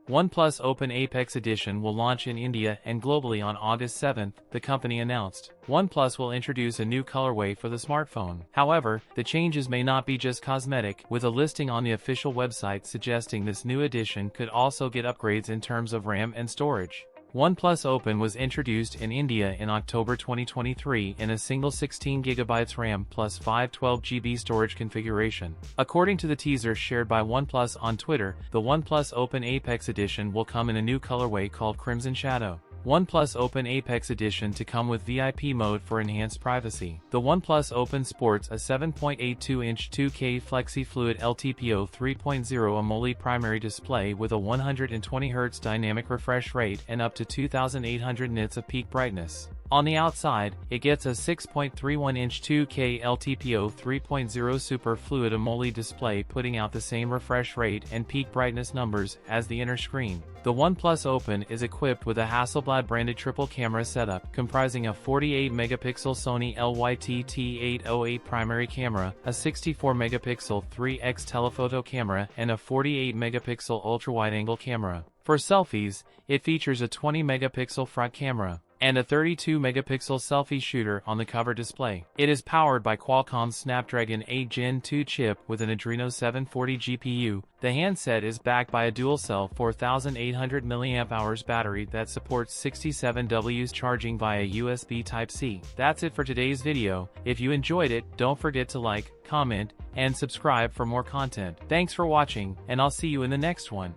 OnePlus Open Apex Edition will launch in India and globally on August 7, the company announced. OnePlus will introduce a new colorway for the smartphone. However, the changes may not be just cosmetic, with a listing on the official website suggesting this new edition could also get upgrades in terms of RAM and storage. OnePlus Open was introduced in India in October 2023 in a single 16GB RAM plus 512GB storage configuration. According to the teaser shared by OnePlus on Twitter, the OnePlus Open Apex Edition will come in a new colorway called Crimson Shadow. OnePlus Open Apex Edition to come with VIP mode for enhanced privacy. The OnePlus Open sports a 7.82-inch 2K Flexi Fluid LTPO 3.0 AMOLED primary display with a 120Hz dynamic refresh rate and up to 2800 nits of peak brightness. On the outside, it gets a 6.31-inch 2K LTPO 3.0 Super Fluid AMOLED display, putting out the same refresh rate and peak brightness numbers as the inner screen. The OnePlus Open is equipped with a Hasselblad-branded triple camera setup, comprising a 48-megapixel Sony LYT-T808 primary camera, a 64-megapixel 3x telephoto camera, and a 48-megapixel ultra-wide-angle camera. For selfies, it features a 20-megapixel front camera and a 32-megapixel selfie shooter on the cover display. It is powered by Qualcomm's Snapdragon 8 Gen 2 chip with an Adreno 740 GPU. The handset is backed by a dual-cell 4800 mAh battery that supports 67 W's charging via USB Type-C. That's it for today's video. If you enjoyed it, don't forget to like, comment, and subscribe for more content. Thanks for watching, and I'll see you in the next one.